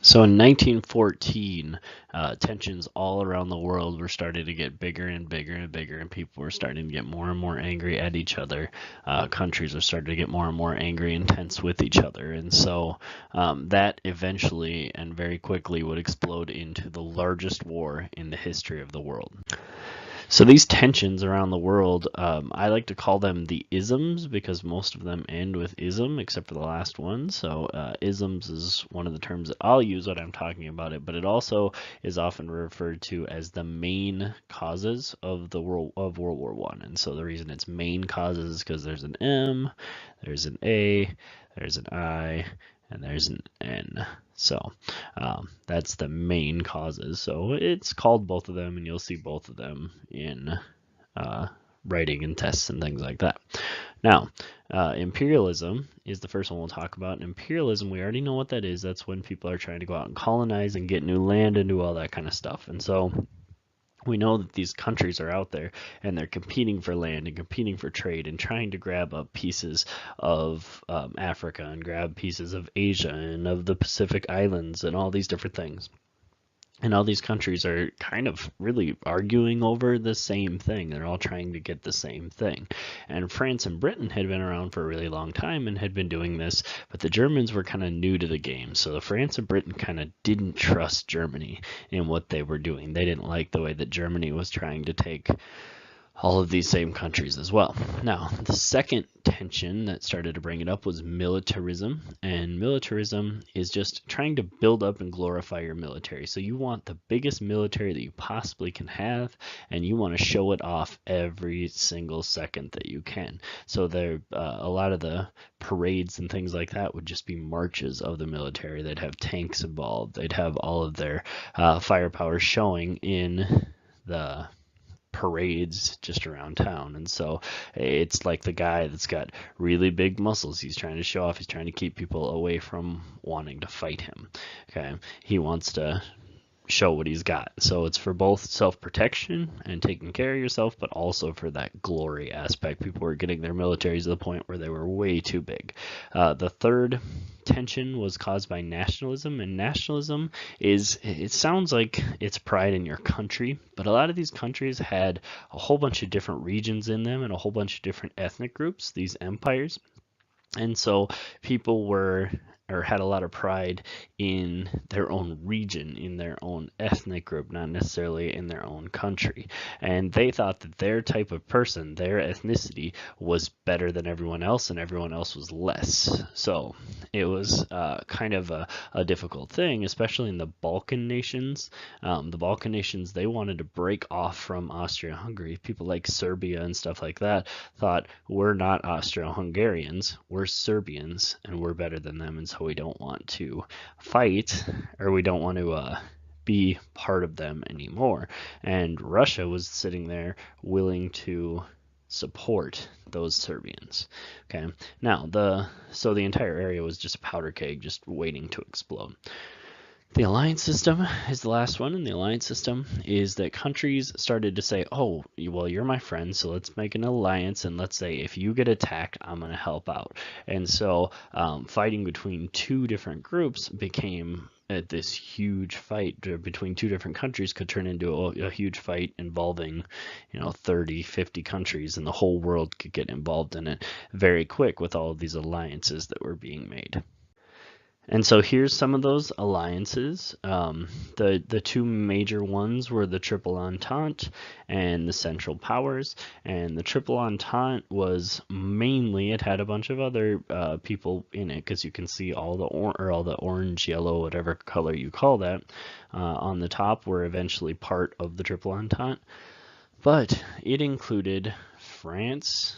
So in 1914, tensions all around the world were starting to get bigger and bigger and bigger, and people were starting to get more and more angry at each other. Countries were starting to get more and more angry and tense with each other, and so that eventually and very quickly would explode into the largest war in the history of the world. So these tensions around the world, I like to call them the isms because most of them end with ism, except for the last one. So isms is one of the terms that I'll use when I'm talking about it, but it also is often referred to as the main causes of the World War I. And so the reason it's main causes is because there's an M, there's an A, there's an I, and there's an N. So that's the main causes. So it's called both of them, and you'll see both of them in writing and tests and things like that. Now, imperialism is the first one we'll talk about. And imperialism, we already know what that is. That's when people are trying to go out and colonize and get new land and do all that kind of stuff. And so we know that these countries are out there and they're competing for land and competing for trade and trying to grab up pieces of Africa and grab pieces of Asia and of the Pacific Islands and all these different things. And all these countries are kind of really arguing over the same thing. They're all trying to get the same thing. And France and Britain had been around for a really long time and had been doing this, but the Germans were kind of new to the game. So the France and Britain kind of didn't trust Germany in what they were doing. They didn't like the way that Germany was trying to take all of these same countries as well. Now, the second tension that started to bring it up was militarism, and militarism is just trying to build up and glorify your military. So you want the biggest military that you possibly can have, and you want to show it off every single second that you can. So there, a lot of the parades and things like that would just be marches of the military. They'd have tanks involved. They'd have all of their firepower showing in the parades just around town. And so it's like the guy that's got really big muscles. He's trying to show off. He's trying to keep people away from wanting to fight him. Okay, he wants to show what he's got. So it's for both self-protection and taking care of yourself, but also for that glory aspect. People were getting their militaries to the point where they were way too big. The third tension was caused by nationalism, and nationalism is, it sounds like it's pride in your country, but a lot of these countries had a whole bunch of different regions in them and a whole bunch of different ethnic groups, these empires. And so people were, or had a lot of pride in their own region, in their own ethnic group, not necessarily in their own country. And they thought that their type of person, their ethnicity, was better than everyone else, and everyone else was less. So it was kind of a difficult thing, especially in the Balkan nations. The Balkan nations, they wanted to break off from Austria-Hungary. People like Serbia and stuff like that thought, we're not Austro-Hungarians, we're Serbians, and we're better than them, and so we don't want to fight, or we don't want to be part of them anymore. And Russia was sitting there willing to support those Serbians. Okay, now so the entire area was just a powder keg, just waiting to explode. The alliance system is the last one, and the alliance system is that countries started to say, oh, well, you're my friend, so let's make an alliance, and let's say if you get attacked, I'm going to help out. And so fighting between two different groups became this huge fight between two different countries could turn into a huge fight involving 30, 50 countries, and the whole world could get involved in it very quick with all of these alliances that were being made. And so here's some of those alliances. The two major ones were the Triple Entente and the Central Powers. And the Triple Entente was mainly, it had a bunch of other people in it, because you can see all the orange, yellow, whatever color you call that, on the top were eventually part of the Triple Entente. But it included France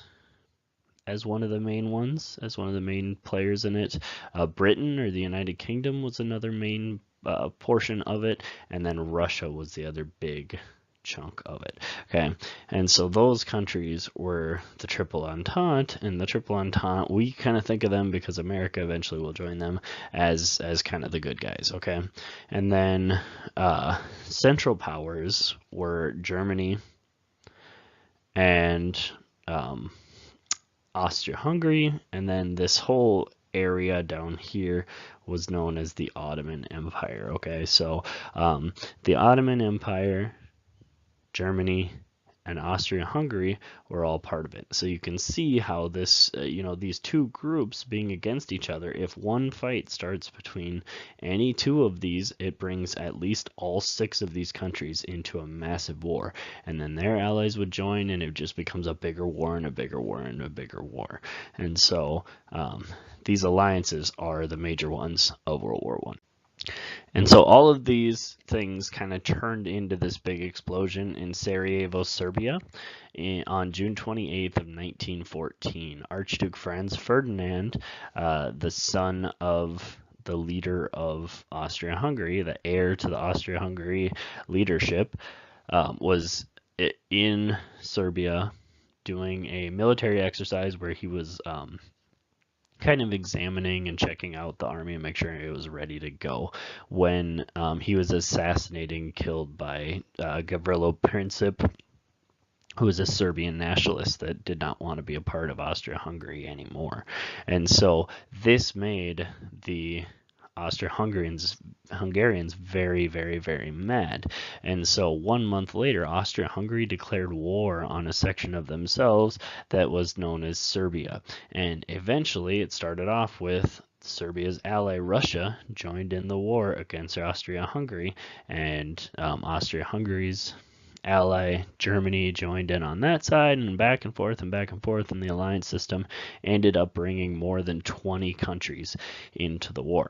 as one of the main ones, as one of the main players in it. Britain, or the United Kingdom, was another main portion of it, and then Russia was the other big chunk of it. Okay, and so those countries were the Triple Entente, and the Triple Entente, we kind of think of them, because America eventually will join them, as kind of the good guys. Okay, and then Central Powers were Germany and Austria-Hungary, and then this whole area down here was known as the Ottoman Empire. Okay, so the Ottoman Empire, Germany, and Austria-Hungary were all part of it. So you can see how this, these two groups being against each other, if one fight starts between any two of these, it brings at least all 6 of these countries into a massive war. And then their allies would join, and it just becomes a bigger war and a bigger war and a bigger war. And so these alliances are the major ones of World War I. And so all of these things kind of turned into this big explosion in Sarajevo, Serbia, on June 28th of 1914. Archduke Franz Ferdinand, the son of the leader of Austria-Hungary, the heir to the Austria-Hungary leadership, was in Serbia doing a military exercise where he was kind of examining and checking out the army and make sure it was ready to go when he was assassinated and killed by Gavrilo Princip, who was a Serbian nationalist that did not want to be a part of Austria-Hungary anymore. And so this made the Austro-Hungarians very, very, very mad. And so 1 month later, Austria-Hungary declared war on a section of themselves that was known as Serbia. And eventually it started off with Serbia's ally Russia joined in the war against Austria-Hungary, and Austria-Hungary's ally Germany joined in on that side, and back and forth, and the alliance system ended up bringing more than 20 countries into the war.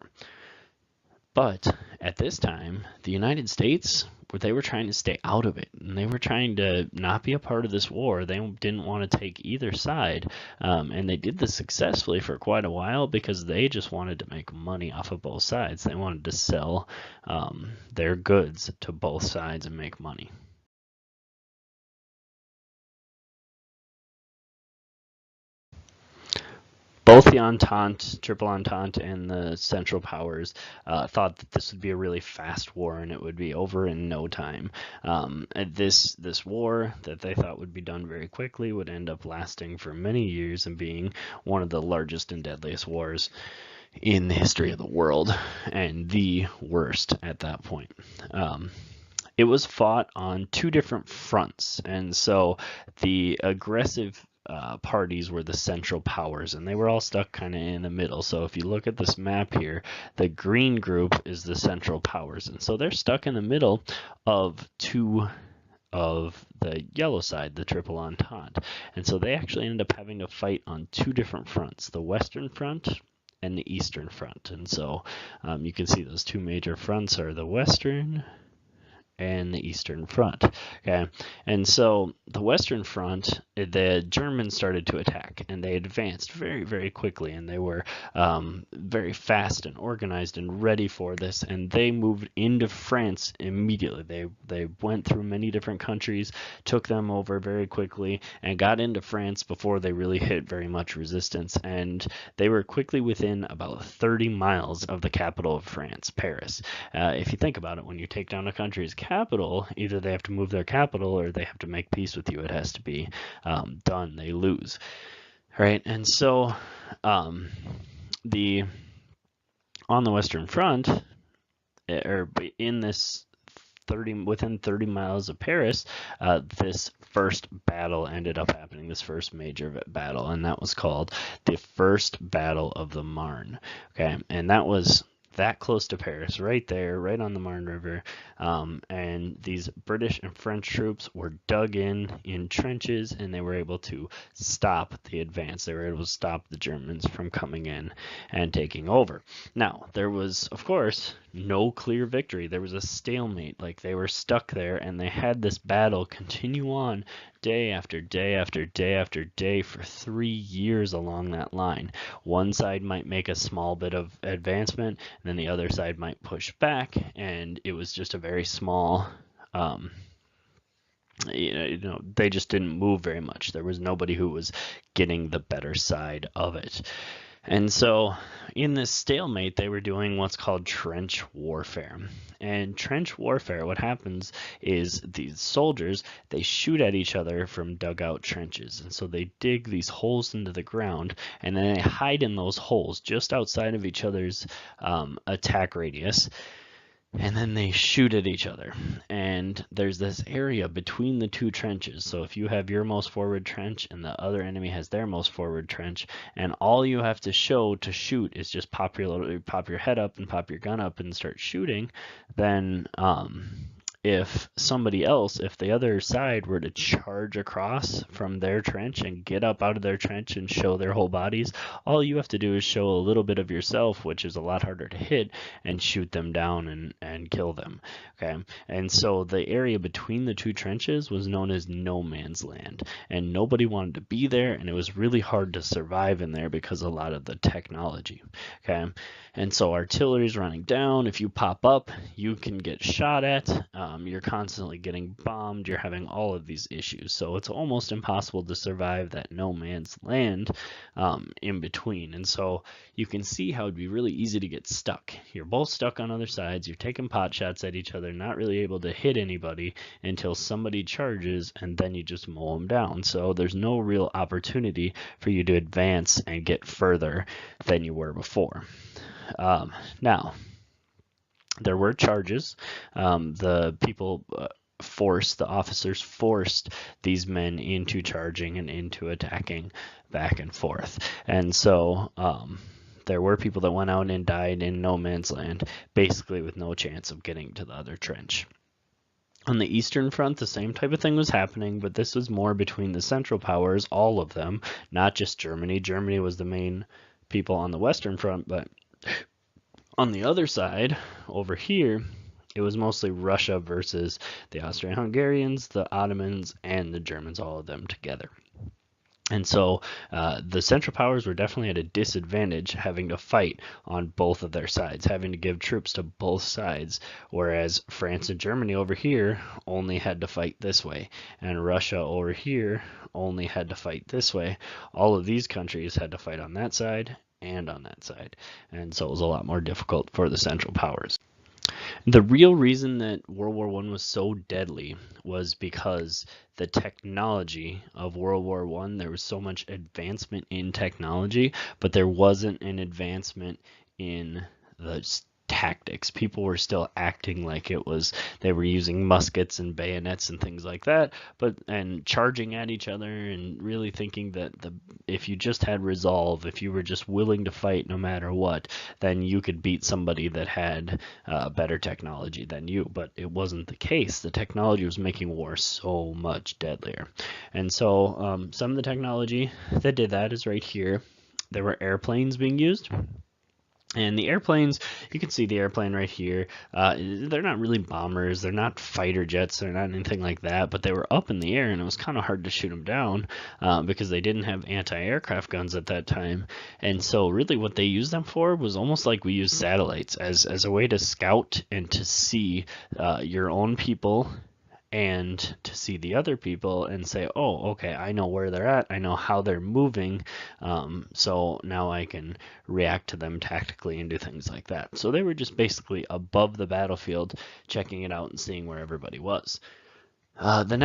But at this time, the United States, they were trying to stay out of it, and they were trying to not be a part of this war. They didn't want to take either side, and they did this successfully for quite a while because they just wanted to make money off of both sides. They wanted to sell their goods to both sides and make money. Both the Entente, Triple Entente, and the Central Powers thought that this would be a really fast war and it would be over in no time. This war that they thought would be done very quickly would end up lasting for many years and being one of the largest and deadliest wars in the history of the world, and the worst at that point. It was fought on 2 different fronts, and so the aggressive parties were the Central Powers, and they were all stuck kind of in the middle. So if you look at this map here, the green group is the Central Powers, and so they're stuck in the middle of 2 of the yellow side, the Triple Entente. And so they actually ended up having to fight on 2 different fronts, the Western Front and the Eastern Front. And so you can see those 2 major fronts are the Western and the Eastern Front. Okay, and so the Western Front, the Germans started to attack, and they advanced very, very quickly, and they were very fast and organized and ready for this, and they moved into France immediately. They went through many different countries, took them over very quickly, and got into France before they really hit very much resistance, and they were quickly within about 30 miles of the capital of France, Paris. If you think about it, when you take down a country's capital, either they have to move their capital or they have to make peace with you. It has to be done. They lose, right? And so on the Western Front, or in this within 30 miles of Paris, this first battle ended up happening, this first major battle, and that was called the First Battle of the Marne. Okay, and that was that close to Paris, right there, right on the Marne River, and these British and French troops were dug in trenches, and they were able to stop the advance. They were able to stop the Germans from coming in and taking over. Now, there was, of course, no clear victory. There was a stalemate. Like, they were stuck there, and they had this battle continue on day after day after day after day for 3 years along that line. One side might make a small bit of advancement, and then the other side might push back, and it was just a very small, they just didn't move very much. There was nobody who was getting the better side of it. And so in this stalemate, they were doing what's called trench warfare. And trench warfare, what happens is these soldiers, they shoot at each other from dugout trenches. And so they dig these holes into the ground, and then they hide in those holes just outside of each other's attack radius. And then they shoot at each other. And there's this area between the two trenches. So if you have your most forward trench and the other enemy has their most forward trench, and all you have to show to shoot is just pop your head up and pop your gun up and start shooting, then if the other side were to charge across from their trench and get up out of their trench and show their whole bodies, all you have to do is show a little bit of yourself, which is a lot harder to hit, and shoot them down and kill them. Okay, and so the area between the two trenches was known as no man's land, and nobody wanted to be there, and it was really hard to survive in there because of a lot of the technology. Okay, and so artillery's running down. If you pop up, you can get shot at. You're constantly getting bombed. You're having all of these issues. So it's almost impossible to survive that no man's land in between. And so you can see how it'd be really easy to get stuck. You're both stuck on other sides. You're taking pot shots at each other, not really able to hit anybody until somebody charges, and then you just mow them down. So there's no real opportunity for you to advance and get further than you were before. Now, there were charges. The officers forced these men into charging and into attacking back and forth. And so there were people that went out and died in no man's land, basically with no chance of getting to the other trench. On the Eastern Front, the same type of thing was happening, but this was more between the Central Powers, all of them, not just Germany. Germany was the main people on the Western Front, but on the other side, over here, it was mostly Russia versus the Austro-Hungarians, the Ottomans, and the Germans, all of them together. And so the Central Powers were definitely at a disadvantage having to fight on both of their sides, having to give troops to both sides, whereas France and Germany over here only had to fight this way, and Russia over here only had to fight this way. All of these countries had to fight on that side and on that side, and so it was a lot more difficult for the Central Powers. The real reason that World War I was so deadly was because the technology of World War I, there was so much advancement in technology, but there wasn't an advancement in the tactics. People were still acting like they were using muskets and bayonets and things like that, and charging at each other, and really thinking that if you just had resolve, if you were just willing to fight no matter what, then you could beat somebody that had better technology than you. But it wasn't the case. The technology was making war so much deadlier. And so some of the technology that did that is right here. There were airplanes being used. And the airplanes, you can see the airplane right here. They're not really bombers. They're not fighter jets. They're not anything like that. But they were up in the air, and it was kind of hard to shoot them down because they didn't have anti-aircraft guns at that time. And so really what they used them for was almost like we use satellites as a way to scout and to see your own people and to see the other people and say, oh, okay, I know where they're at. I know how they're moving. So now I can react to them tactically and do things like that. So they were just basically above the battlefield, checking it out and seeing where everybody was. The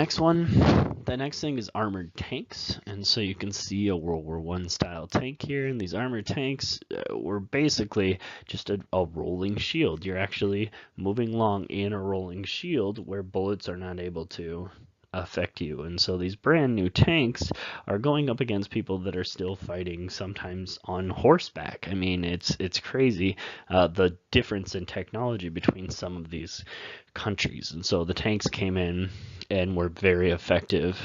next thing is armored tanks, and so you can see a World War I style tank here, and these armored tanks were basically just a rolling shield. You're actually moving along in a rolling shield where bullets are not able to affect you. And so these brand new tanks are going up against people that are still fighting, sometimes on horseback. I mean, it's crazy the difference in technology between some of these countries. And so the tanks came in and were very effective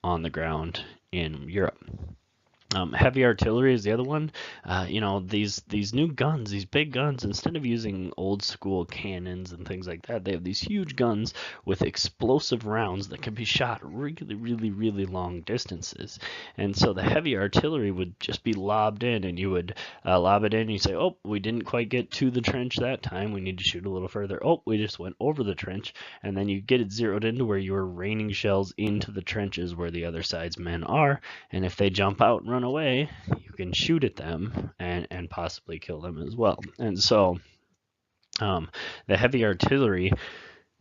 on the ground in Europe. Heavy artillery is the other one. These new guns, these big guns, instead of using old school cannons and things like that, they have these huge guns with explosive rounds that can be shot really, really, really long distances. And so the heavy artillery would just be lobbed in, and you would lob it in, and you say, oh, we didn't quite get to the trench that time. We need to shoot a little further. Oh, we just went over the trench. And then you get it zeroed into where you are raining shells into the trenches where the other side's men are. And if they jump out and run run away, you can shoot at them and possibly kill them as well. And so the heavy artillery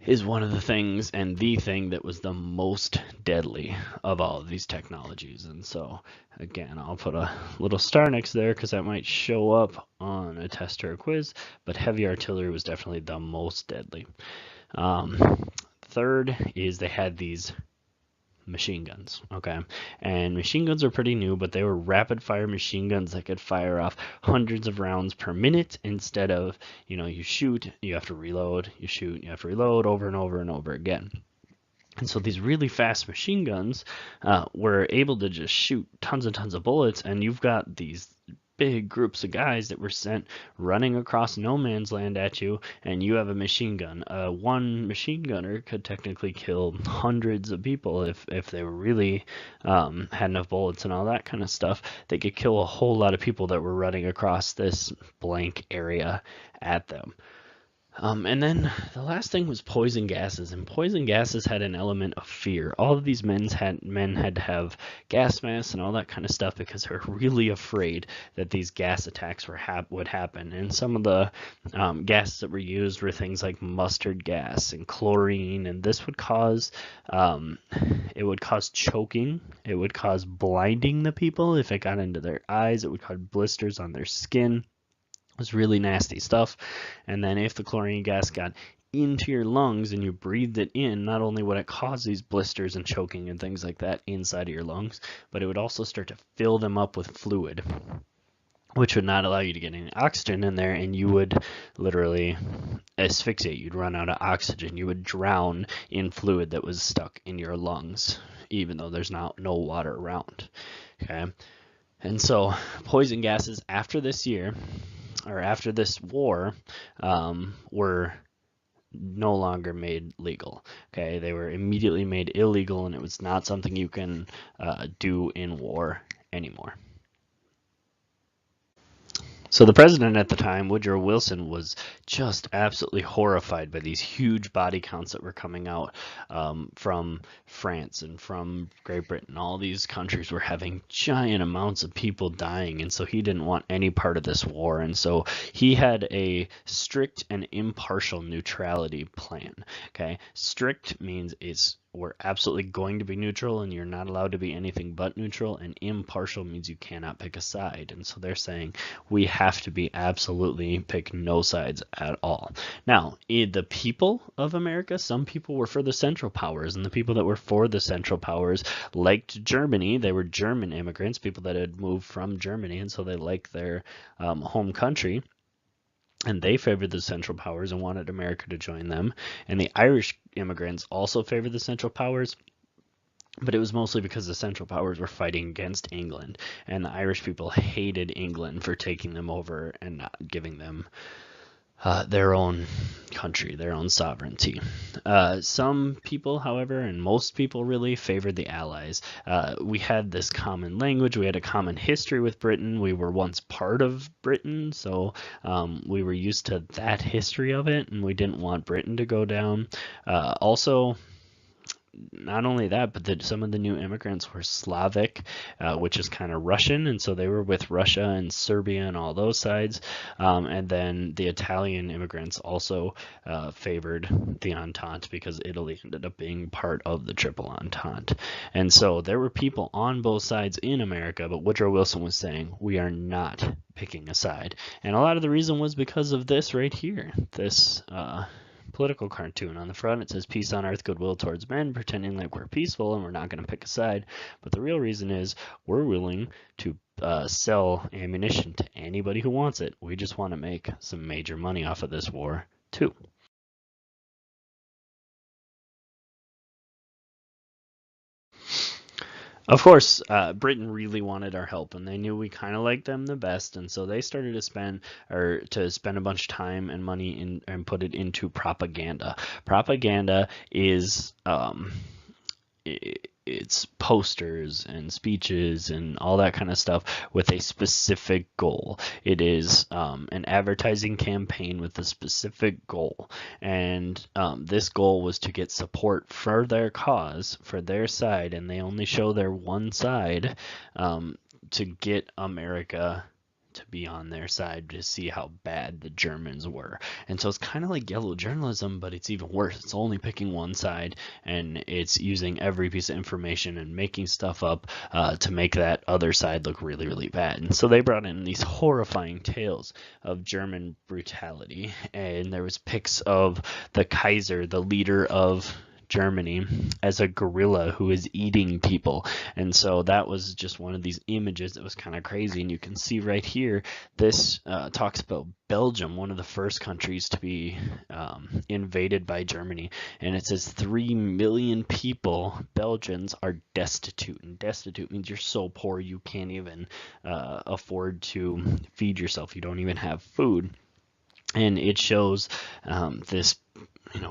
is one of the things and the thing that was the most deadly of all of these technologies. And so again, I'll put a little star next there because that might show up on a test or a quiz, but heavy artillery was definitely the most deadly. Third is they had these machine guns, okay? And machine guns are pretty new, but they were rapid fire machine guns that could fire off hundreds of rounds per minute instead of, you shoot, you have to reload, you shoot, you have to reload over and over and over again. And so these really fast machine guns were able to just shoot tons and tons of bullets, and you've got these big groups of guys that were sent running across no man's land at you, and you have a machine gun. One machine gunner could technically kill hundreds of people if they were really had enough bullets and all that kind of stuff. They could kill a whole lot of people that were running across this blank area at them. And then the last thing was poison gases, and poison gases had an element of fear. All of these men had to have gas masks and all that kind of stuff because they were really afraid that these gas attacks would happen. And some of the gases that were used were things like mustard gas and chlorine, and this would cause choking. It would cause blinding the people if it got into their eyes. It would cause blisters on their skin. Was really nasty stuff. And then if the chlorine gas got into your lungs and you breathed it in, not only would it cause these blisters and choking and things like that inside of your lungs, but it would also start to fill them up with fluid, which would not allow you to get any oxygen in there, and you would literally asphyxiate. You'd run out of oxygen. You would drown in fluid that was stuck in your lungs, even though there's no water around. Okay, and so poison gases after this war were no longer made legal. Okay, they were immediately made illegal, and it was not something you can do in war anymore. So the president at the time, Woodrow Wilson, was just absolutely horrified by these huge body counts that were coming out from France and from Great Britain. All these countries were having giant amounts of people dying, and so he didn't want any part of this war. And so he had a strict and impartial neutrality plan. Okay, strict means we're absolutely going to be neutral, and you're not allowed to be anything but neutral, and impartial means you cannot pick a side. And so they're saying we have to be absolutely pick no sides at all. Now, the people of America, some people were for the Central Powers, and the people that were for the Central Powers liked Germany. They were German immigrants, people that had moved from Germany, and so they liked their home country. And they favored the Central Powers and wanted America to join them. And the Irish immigrants also favored the Central Powers, but it was mostly because the Central Powers were fighting against England, and the Irish people hated England for taking them over and not giving them their own country, their own sovereignty. Some people, however, and most people really favored the Allies. We had this common language. We had a common history with Britain. We were once part of Britain, so we were used to that history of it, and we didn't want Britain to go down. Also, not only that, but some of the new immigrants were Slavic, which is kind of Russian, and so they were with Russia and Serbia and all those sides. And then the Italian immigrants also favored the Entente because Italy ended up being part of the Triple Entente. And so there were people on both sides in America, but Woodrow Wilson was saying, we are not picking a side. And a lot of the reason was because of this right here, this political cartoon. On the front it says peace on earth, goodwill towards men, pretending like we're peaceful and we're not going to pick a side, but the real reason is we're willing to sell ammunition to anybody who wants it. We just want to make some major money off of this war too. Of course, Britain really wanted our help, and they knew we kind of liked them the best, and so they started to spend a bunch of time and money and put it into propaganda. Propaganda is it's posters and speeches and all that kind of stuff with a specific goal. It is an advertising campaign with a specific goal, and this goal was to get support for their cause, for their side, and they only show their one side to get America to be on their side to see how bad the Germans were. And so it's kind of like yellow journalism, but it's even worse. It's only picking one side, and it's using every piece of information and making stuff up to make that other side look really, really bad. And so they brought in these horrifying tales of German brutality, and there was pics of the Kaiser, the leader of Germany, as a gorilla who is eating people. And so that was just one of these images that was kind of crazy. And you can see right here, this talks about Belgium, one of the first countries to be invaded by Germany. And it says 3 million people, Belgians, are destitute. And destitute means you're so poor you can't even afford to feed yourself. You don't even have food. And it shows this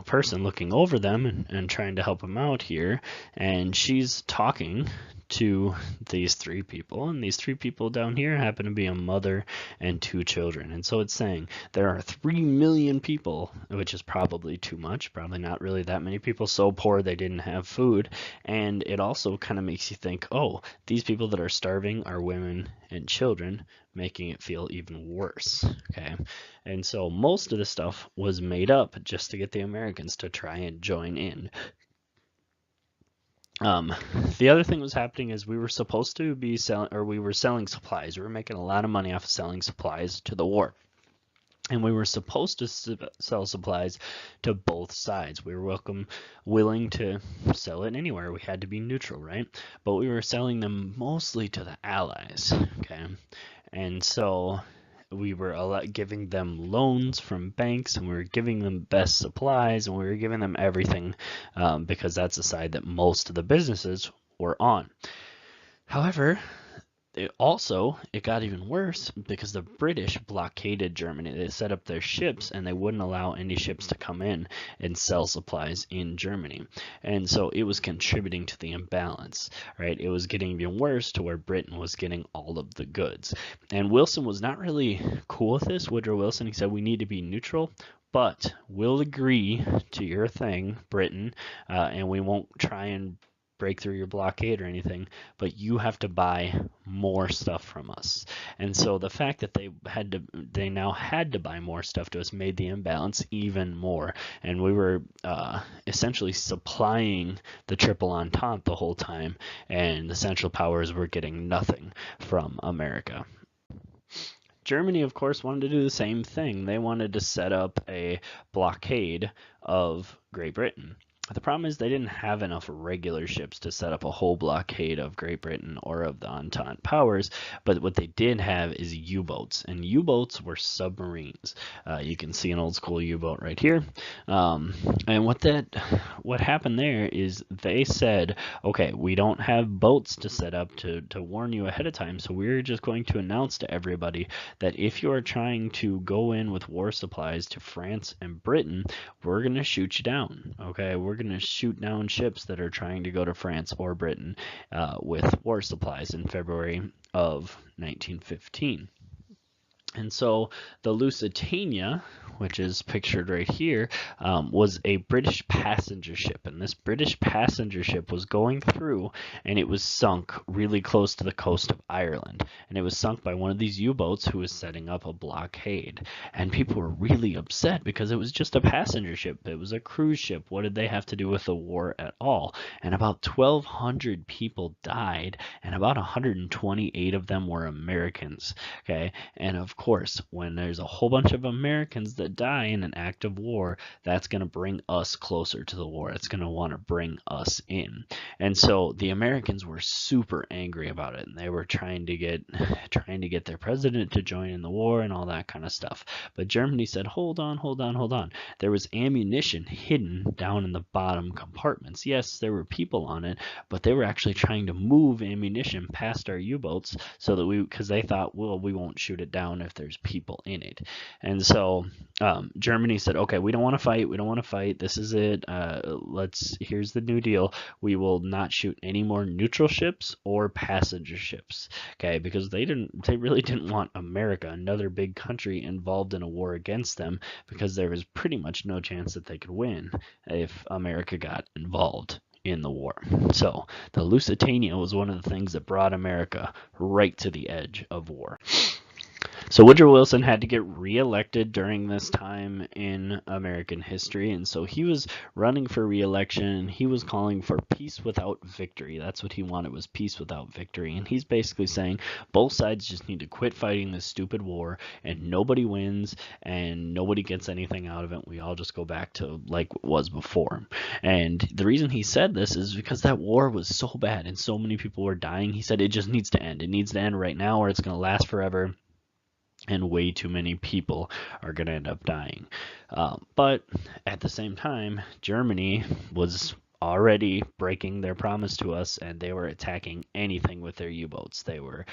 person looking over them and trying to help them out here, and she's talking to these 3 people, and these 3 people down here happen to be a mother and 2 children. And so it's saying there are 3 million people, which is probably too much, probably not really that many people so poor they didn't have food. And it also kind of makes you think, oh, these people that are starving are women and children, making it feel even worse. Okay, and so most of the stuff was made up just to get the Americans to try and join in. The other thing was happening is we were supposed to be selling supplies. We were making a lot of money off of selling supplies to the war. And we were supposed to sell supplies to both sides. We were willing to sell it anywhere. We had to be neutral, right? But we were selling them mostly to the Allies, okay? And so we were giving them loans from banks, and we were giving them best supplies, and we were giving them everything because that's the side that most of the businesses were on. However, it got even worse because the British blockaded Germany. They set up their ships, and they wouldn't allow any ships to come in and sell supplies in Germany. And so it was contributing to the imbalance, right? It was getting even worse to where Britain was getting all of the goods. And Wilson was not really cool with this. Woodrow Wilson, he said, we need to be neutral, but we'll agree to your thing, Britain, and we won't try and break through your blockade or anything, but you have to buy more stuff from us. And so the fact that they now had to buy more stuff to us made the imbalance even more. And we were essentially supplying the Triple Entente the whole time, and the Central Powers were getting nothing from America. Germany, of course, wanted to do the same thing. They wanted to set up a blockade of Great Britain. The problem is they didn't have enough regular ships to set up a whole blockade of Great Britain or of the Entente powers, but what they did have is U-boats, and U-boats were submarines. You can see an old school U-boat right here. And what happened there is they said, okay, we don't have boats to set up to warn you ahead of time, so we're just going to announce to everybody that if you are trying to go in with war supplies to France and Britain, we're going to shoot you down. Okay, we're going to shoot down ships that are trying to go to France or Britain with war supplies in February of 1915. And so the Lusitania, which is pictured right here, was a British passenger ship. And this British passenger ship was going through, and it was sunk really close to the coast of Ireland. And it was sunk by one of these U-boats who was setting up a blockade. And people were really upset because it was just a passenger ship. It was a cruise ship. What did they have to do with the war at all? And about 1,200 people died, and about 128 of them were Americans. Okay, and of course, when there's a whole bunch of Americans that die in an act of war, that's going to bring us closer to the war. It's going to want to bring us in. And so the Americans were super angry about it, and they were trying to get their president to join in the war and all that kind of stuff. But Germany said, hold on. There was ammunition hidden down in the bottom compartments. Yes, there were people on it, but they were actually trying to move ammunition past our U-boats so that because they thought, well, we won't shoot it down if there's people in it. And so Germany said, okay, we don't want to fight. This is it. Here's the new deal. We will not shoot any more neutral ships or passenger ships. Okay, because they really didn't want America, another big country, involved in a war against them, because there was pretty much no chance that they could win if America got involved in the war. So the Lusitania was one of the things that brought America right to the edge of war. So Woodrow Wilson had to get reelected during this time in American history, and so he was running for reelection. He was calling for peace without victory. That's what he wanted, was peace without victory. And he's basically saying both sides just need to quit fighting this stupid war, and nobody wins, and nobody gets anything out of it. We all just go back to like it was before. And the reason he said this is because that war was so bad and so many people were dying. He said it just needs to end. It needs to end right now, or it's going to last forever. And way too many people are going to end up dying. But at the same time, Germany was already breaking their promise to us, and they were attacking anything with their U-boats. They were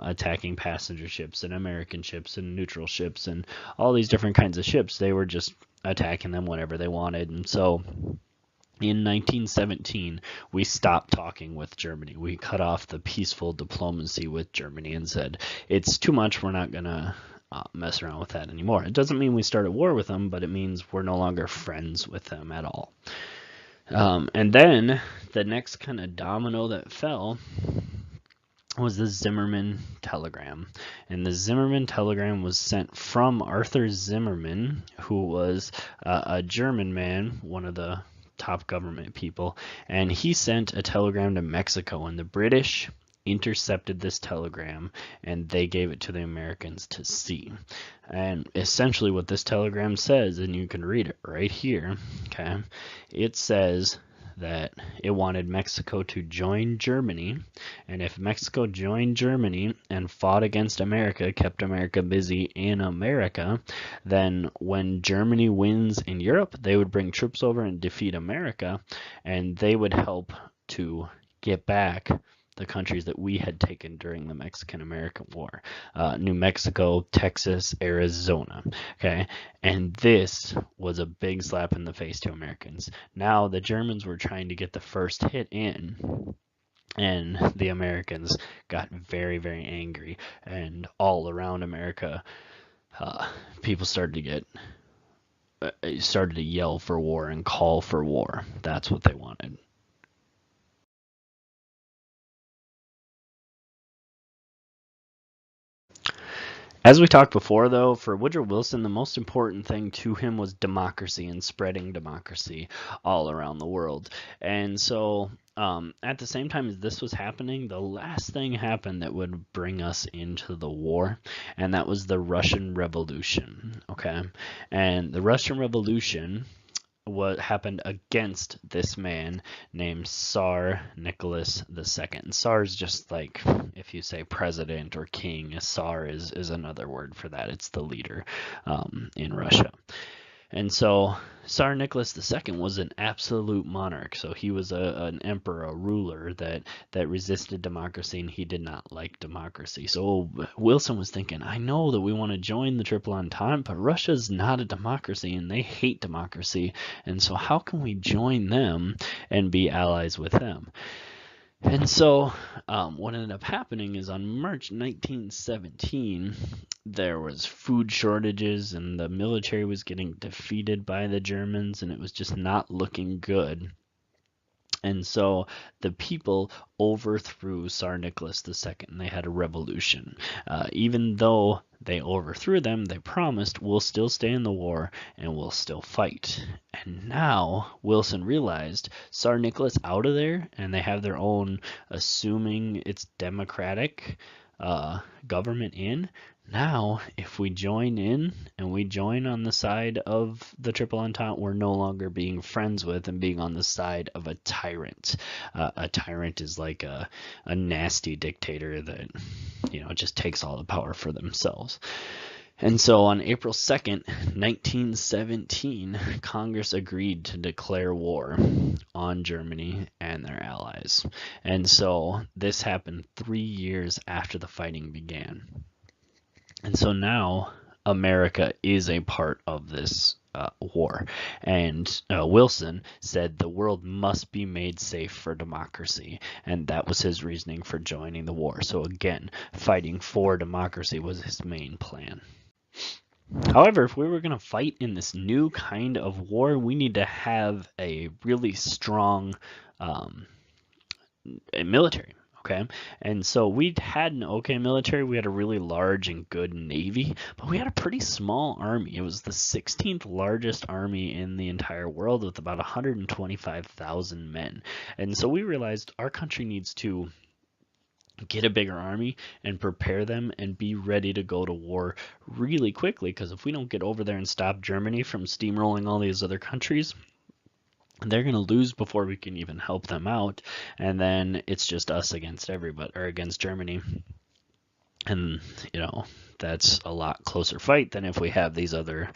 attacking passenger ships and American ships and neutral ships and all these different kinds of ships. They were just attacking them whenever they wanted. And so in 1917, we stopped talking with Germany. We cut off the peaceful diplomacy with Germany and said, it's too much, we're not going to mess around with that anymore. It doesn't mean we start a war with them, but it means we're no longer friends with them at all. And then the next kind of domino that fell was the Zimmerman telegram. And the Zimmerman telegram was sent from Arthur Zimmerman, who was a German man, one of the top government people, and he sent a telegram to Mexico, and the British intercepted this telegram and they gave it to the Americans to see. And essentially what this telegram says, and you can read it right here, okay, it says that it wanted Mexico to join Germany, and if Mexico joined Germany and fought against America, kept America busy in America, then when Germany wins in Europe, they would bring troops over and defeat America, and they would help to get back the countries that we had taken during the Mexican-American War, New Mexico, Texas, Arizona, okay? And this was a big slap in the face to Americans. Now the Germans were trying to get the first hit in, and the Americans got very, very angry, and all around America, people started to yell for war and call for war. That's what they wanted. As we talked before, though, for Woodrow Wilson, the most important thing to him was democracy and spreading democracy all around the world. And so at the same time as this was happening, the last thing happened that would bring us into the war, and that was the Russian Revolution, okay? And the Russian Revolution what happened against this man named Tsar Nicholas II. Tsar is just like if you say president or king. Tsar is another word for that. It's the leader in Russia. And so Tsar Nicholas II was an absolute monarch. So he was an emperor, a ruler that resisted democracy, and he did not like democracy. So Wilson was thinking, I know that we want to join the Triple Entente, but Russia's not a democracy, and they hate democracy. And so how can we join them and be allies with them? And so what ended up happening is on March 1917, there was food shortages and the military was getting defeated by the Germans, and it was just not looking good. And so the people overthrew Tsar Nicholas II. They had a revolution. Even though they overthrew them, they promised, we'll still stay in the war and we'll still fight. And now Wilson realized Tsar Nicholas out of there, and they have their own, assuming it's democratic government in. Now, if we join in and we join on the side of the Triple Entente, we're no longer being friends with and being on the side of a tyrant. A tyrant is like a nasty dictator that, just takes all the power for themselves. And so on April 2nd, 1917, Congress agreed to declare war on Germany and their allies. And so this happened 3 years after the fighting began. And so now America is a part of this war. And Wilson said the world must be made safe for democracy. And that was his reasoning for joining the war. So again, fighting for democracy was his main plan. However, if we were going to fight in this new kind of war, we need to have a really strong um, military. Okay, and so we had an okay military. We had a really large and good navy, but we had a pretty small army. It was the 16th largest army in the entire world with about 125,000 men. And so we realized our country needs to get a bigger army and prepare them and be ready to go to war really quickly, because if we don't get over there and stop Germany from steamrolling all these other countries, they're going to lose before we can even help them out, and then it's just us against everybody, or against Germany. And that's a lot closer fight than if we have these other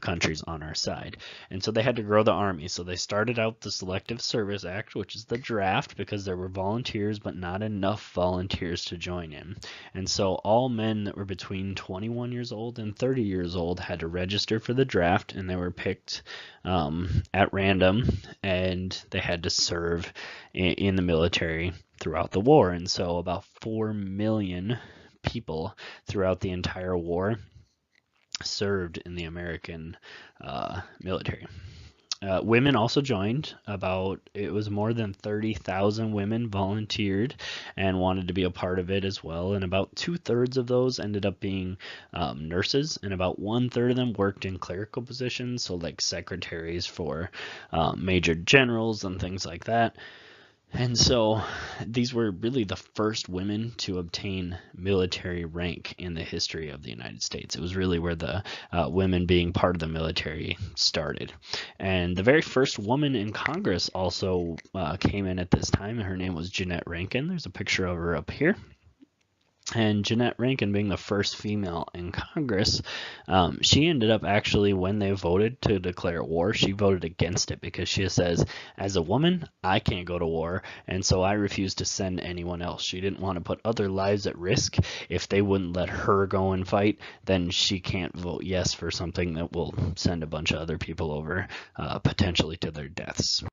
countries on our side. And so they had to grow the army. So they started out the Selective Service Act, which is the draft, because there were volunteers but not enough volunteers to join in. And so all men that were between 21 years old and 30 years old had to register for the draft, and they were picked at random, and they had to serve in the military throughout the war. And so about 4 million people throughout the entire war served in the American military. Women also joined. It was more than 30,000 women volunteered and wanted to be a part of it as well. And about 2/3 of those ended up being nurses, and about 1/3 of them worked in clerical positions, so like secretaries for major generals and things like that. And so these were really the first women to obtain military rank in the history of the United States. It was really where the women being part of the military started. And the very first woman in Congress also came in at this time, and her name was Jeannette Rankin. There's a picture of her up here. And Jeannette Rankin, being the first female in Congress, she ended up actually, when they voted to declare war, she voted against it, because she says, as a woman, I can't go to war, and so I refuse to send anyone else. She didn't want to put other lives at risk. If they wouldn't let her go and fight, then she can't vote yes for something that will send a bunch of other people over, potentially to their deaths.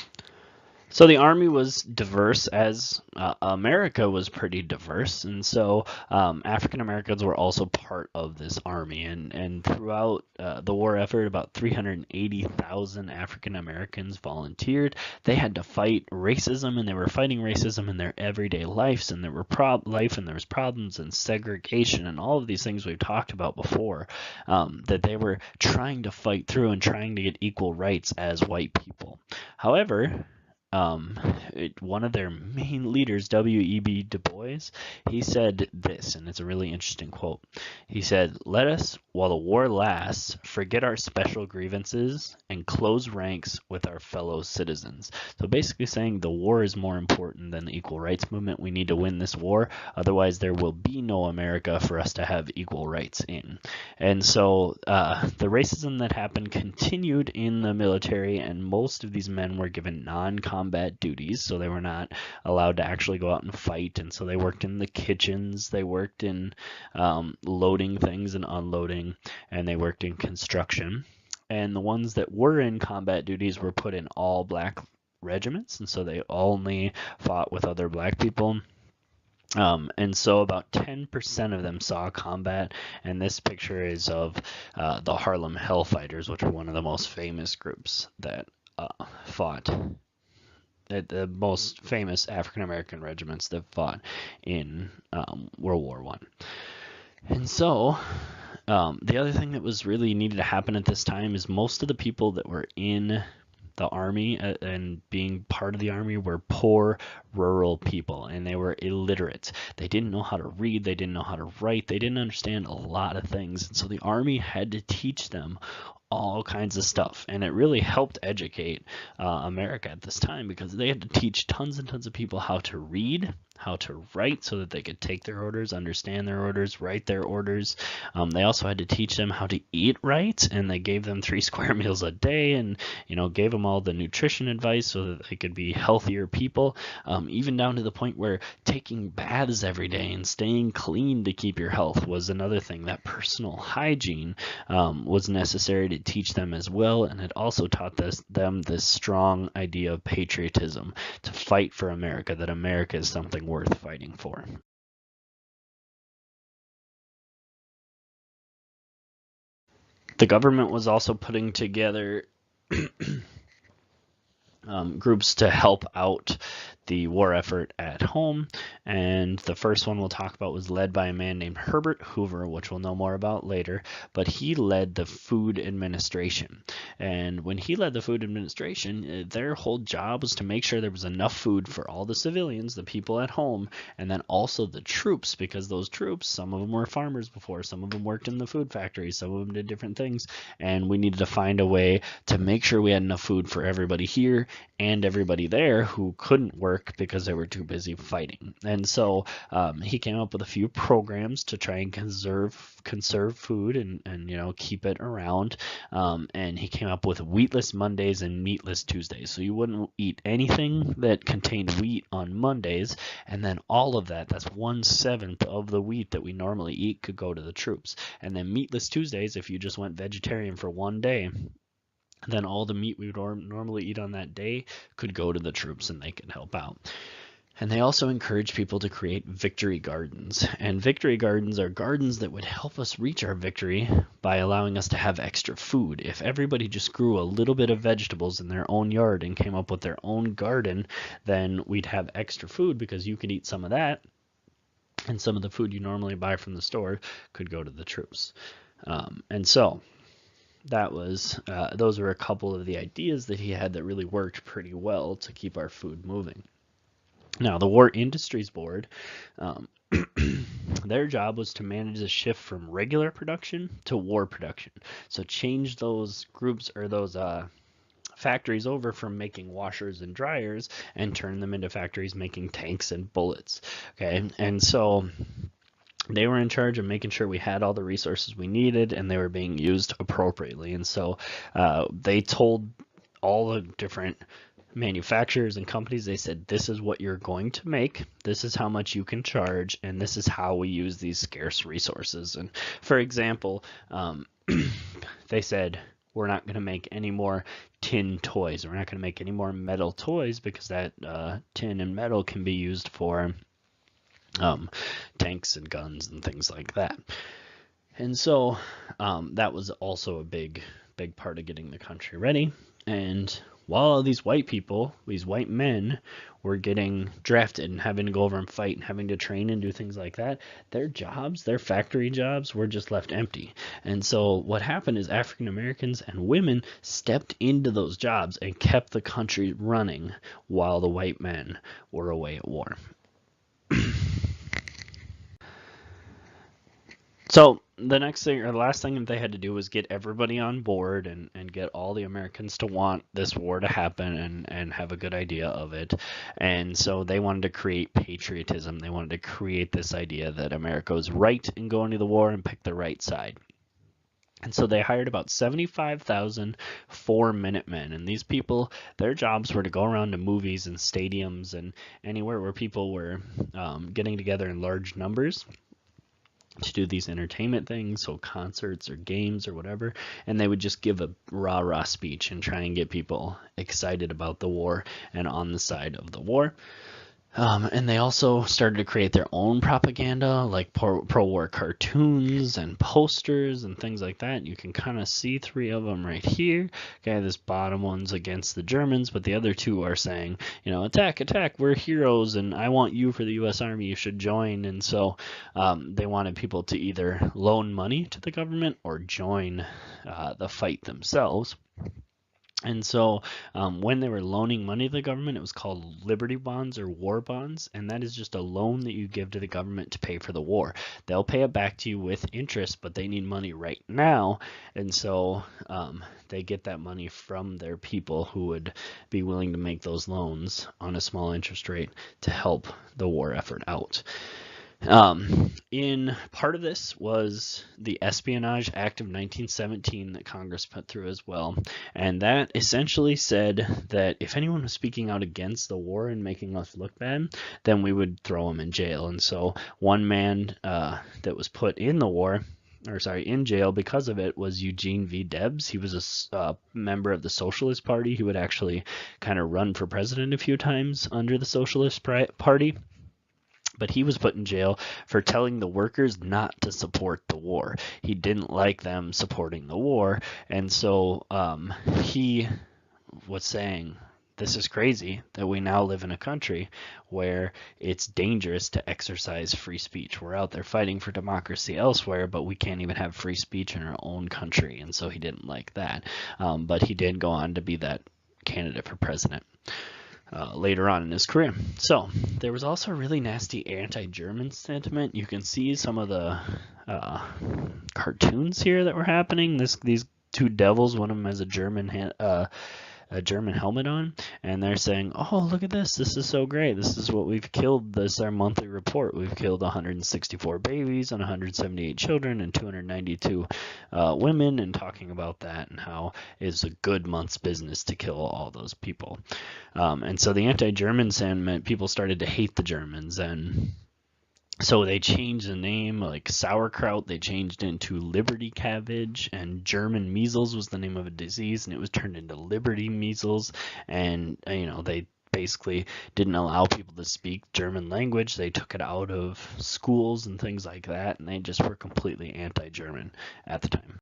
So the army was diverse, as America was pretty diverse, and so African Americans were also part of this army. And throughout the war effort, about 380,000 African Americans volunteered. They had to fight racism, and they were fighting racism in their everyday lives, and there were there was problems and segregation and all of these things we've talked about before, that they were trying to fight through and trying to get equal rights as white people. However, one of their main leaders, W.E.B. Du Bois, he said this, and it's a really interesting quote. He said, "Let us, while the war lasts, forget our special grievances and close ranks with our fellow citizens." So basically saying the war is more important than the equal rights movement. We need to win this war, otherwise there will be no America for us to have equal rights in. And so the racism that happened continued in the military, and most of these men were given non-combat duties, so they were not allowed to actually go out and fight. And so they worked in the kitchens, they worked in loading things and unloading, and they worked in construction. And the ones that were in combat duties were put in all black regiments, and so they only fought with other black people. And so about 10% of them saw combat, and this picture is of the Harlem Hellfighters, which are one of the most famous groups that fought, the most famous African American regiments that fought in World War I. And so the other thing that was really needed to happen at this time is most of the people that were in the army and being part of the army were poor rural people, and they were illiterate. They didn't know how to read, they didn't know how to write, they didn't understand a lot of things, and so the army had to teach them all kinds of stuff. And it really helped educate America at this time, because they had to teach tons and tons of people how to read, how to write, so that they could take their orders, understand their orders, write their orders. They also had to teach them how to eat right, and they gave them 3 square meals a day, and gave them all the nutrition advice so that they could be healthier people, even down to the point where taking baths every day and staying clean to keep your health was another thing. That personal hygiene was necessary to teach them as well, and it also taught them this strong idea of patriotism, to fight for America, that America is something worth fighting for. The government was also putting together groups to help out the war effort at home, and the first one we'll talk about was led by a man named Herbert Hoover, which we'll know more about later, but he led the Food Administration. And when he led the Food Administration, their whole job was to make sure there was enough food for all the civilians, the people at home, and then also the troops, because those troops, some of them were farmers before, some of them worked in the food factories, some of them did different things, and we needed to find a way to make sure we had enough food for everybody here and everybody there who couldn't work because they were too busy fighting. And so he came up with a few programs to try and conserve food and keep it around. And he came up with wheatless Mondays and meatless Tuesdays. So you wouldn't eat anything that contained wheat on Mondays, and then all of that's 1/7 of the wheat that we normally eat could go to the troops. And then meatless Tuesdays, if you just went vegetarian for one day, then all the meat we would normally eat on that day could go to the troops and they could help out. And they also encourage people to create victory gardens. And victory gardens are gardens that would help us reach our victory by allowing us to have extra food. If everybody just grew a little bit of vegetables in their own yard and came up with their own garden, then we'd have extra food because you could eat some of that, and some of the food you normally buy from the store could go to the troops. And so those were a couple of the ideas that he had that really worked pretty well to keep our food moving. Now, the War Industries Board, their job was to manage the shift from regular production to war production. So change those groups or those factories over from making washers and dryers and turn them into factories making tanks and bullets. Okay, and so they were in charge of making sure we had all the resources we needed and they were being used appropriately. And so they told all the different manufacturers and companies, they said, this is what you're going to make, this is how much you can charge, and this is how we use these scarce resources. And for example, they said, we're not going to make any more tin toys. We're not going to make any more metal toys because that tin and metal can be used for tanks and guns and things like that. And so that was also a big part of getting the country ready. And while these white people, these white men, were getting drafted and having to go over and fight and having to train and do things like that, their jobs, their factory jobs, were just left empty. And so what happened is African Americans and women stepped into those jobs and kept the country running while the white men were away at war. So the next thing, or the last thing that they had to do was get everybody on board and get all the Americans to want this war to happen and have a good idea of it. And so they wanted to create patriotism. They wanted to create this idea that America was right in going to the war and pick the right side. And so they hired about 75,000 4-Minutemen. And these people, their jobs were to go around to movies and stadiums and anywhere where people were getting together in large numbers to do these entertainment things, so concerts or games or whatever, and they would just give a rah-rah speech and try and get people excited about the war and on the side of the war. And they also started to create their own propaganda, like pro-war cartoons and posters and things like that. You can kind of see 3 of them right here. Okay, this bottom one's against the Germans, but the other 2 are saying, attack, attack, we're heroes, and I want you for the U.S. Army, you should join. And so they wanted people to either loan money to the government or join the fight themselves. And so when they were loaning money to the government, it was called Liberty bonds or war bonds, and that is just a loan that you give to the government to pay for the war. They'll pay it back to you with interest, but they need money right now, and so they get that money from their people who would be willing to make those loans on a small interest rate to help the war effort out. In part of this was the Espionage Act of 1917 that Congress put through as well, and that essentially said that if anyone was speaking out against the war and making us look bad, then we would throw them in jail. And so one man that was put in the war, in jail because of it, was Eugene V. Debs. He was a member of the Socialist Party. He would actually kind of run for president a few times under the Socialist Party. but he was put in jail for telling the workers not to support the war. He didn't like them supporting the war, and so he was saying, this is crazy that we now live in a country where it's dangerous to exercise free speech. We're out there fighting for democracy elsewhere, but we can't even have free speech in our own country. And so he didn't like that. But he did go on to be that candidate for president later on in his career. So there was also a really nasty anti-German sentiment. You can see some of the cartoons here that were happening. These two devils, one of them has a German helmet on, and they're saying, oh, look at this, this is so great, this is what we've killed, this is our monthly report, we've killed 164 babies and 178 children and 292 women, and talking about that and how it's a good month's business to kill all those people. And so the anti-German sentiment, people started to hate the Germans, and so they changed the name, like sauerkraut, they changed into Liberty Cabbage, and German measles was the name of a disease, and it was turned into Liberty Measles. And, they basically didn't allow people to speak German language. They took it out of schools and things like that, and they just were completely anti-German at the time.